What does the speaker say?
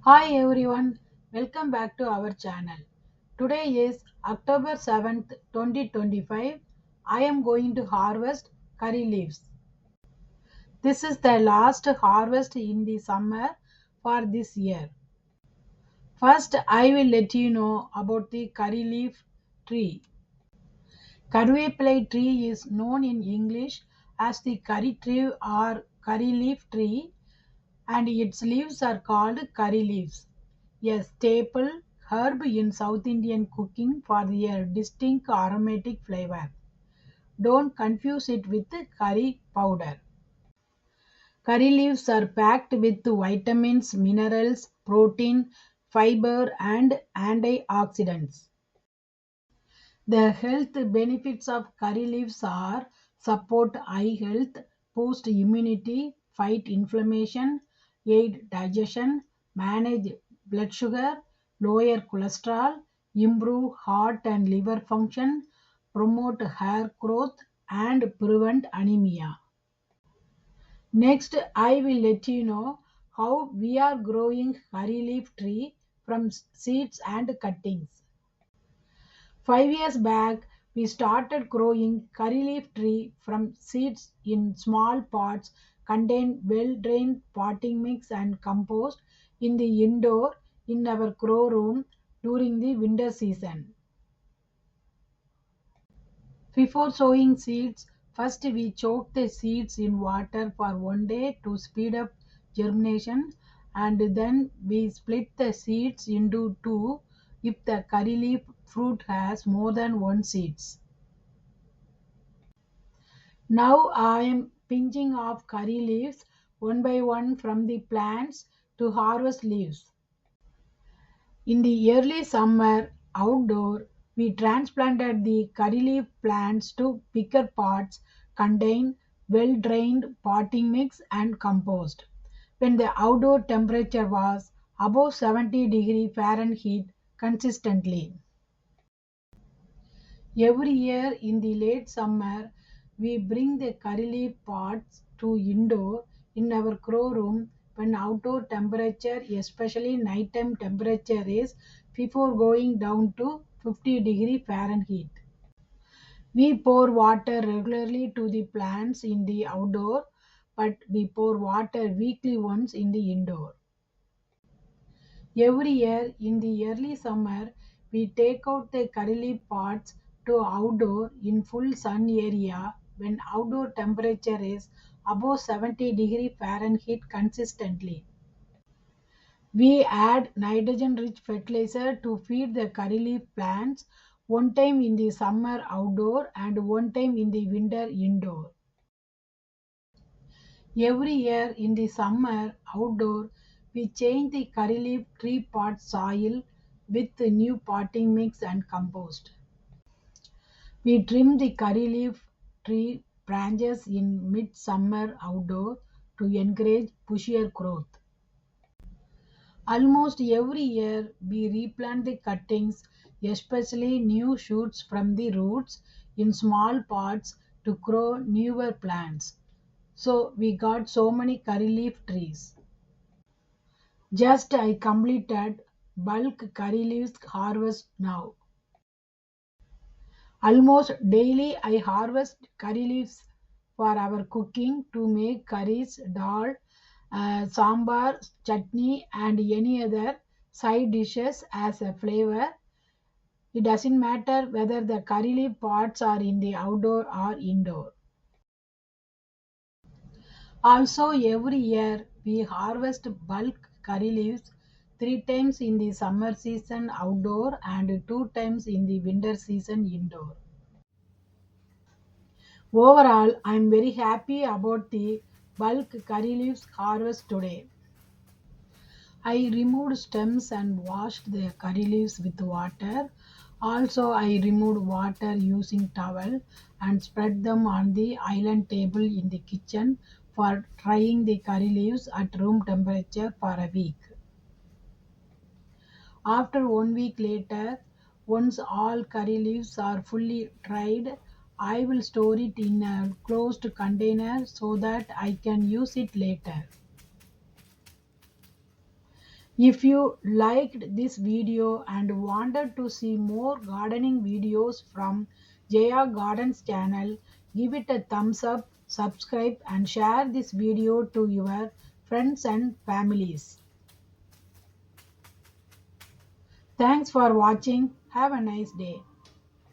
Hi everyone, welcome back to our channel. Today is October 7th, 2025. I am going to harvest curry leaves. This is the last harvest in the summer for this year. First, I will let you know about the curry leaf tree. Curvapalai tree is known in English as the curry tree or curry leaf tree, and its leaves are called curry leaves, a staple herb in South Indian cooking for their distinct aromatic flavor. Don't confuse it with curry powder. Curry leaves are packed with vitamins, minerals, protein, fiber, and antioxidants. The health benefits of curry leaves are support eye health, boost immunity, fight inflammation, aid digestion, manage blood sugar, lower cholesterol, improve heart and liver function, promote hair growth, and prevent anemia. Next, I will let you know how we are growing curry leaf tree from seeds and cuttings. 5 years back, we started growing curry leaf tree from seeds in small pots, contain well-drained potting mix and compost in the indoor in our grow room during the winter season. Before sowing seeds, first we soak the seeds in water for 1 day to speed up germination, and then we split the seeds into two if the curry leaf fruit has more than one seeds. Now I am pinching off curry leaves one by one from the plants to harvest leaves. In the early summer outdoor, we transplanted the curry leaf plants to bigger pots contain well drained potting mix and compost. When the outdoor temperature was above 70 Fahrenheit consistently. Every year in the late summer, we bring the curry leaf pots to indoor in our grow room when outdoor temperature, especially nighttime temperature, is before going down to 50 Fahrenheit. We pour water regularly to the plants in the outdoor, but we pour water weekly once in the indoor. Every year in the early summer, we take out the curry leaf pots to outdoor in full sun area when outdoor temperature is above 70 Fahrenheit consistently. We add nitrogen rich fertilizer to feed the curry leaf plants one time in the summer outdoor and one time in the winter indoor. Every year in the summer outdoor, we change the curry leaf tree pot soil with the new potting mix and compost. We trim the curry leaf tree branches in mid-summer outdoor to encourage bushier growth. Almost every year, we replant the cuttings, especially new shoots from the roots, in small pots to grow newer plants. So we got so many curry leaf trees. Just I completed bulk curry leaves harvest now. Almost daily I harvest curry leaves for our cooking to make curries, dal, sambar, chutney and any other side dishes as a flavor. It doesn't matter whether the curry leaf pots are in the outdoor or indoor. Also, every year we harvest bulk curry leaves 3 times in the summer season outdoor and 2 times in the winter season indoor. Overall, I am very happy about the bulk curry leaves harvest today. I removed stems and washed the curry leaves with water. Also, I removed water using towel and spread them on the island table in the kitchen for drying the curry leaves at room temperature for a week. After 1 week later, once all curry leaves are fully dried, I will store it in a closed container so that I can use it later. If you liked this video and wanted to see more gardening videos from Jaya Gardens channel, give it a thumbs up, subscribe and share this video to your friends and families. Thanks for watching. Have a nice day.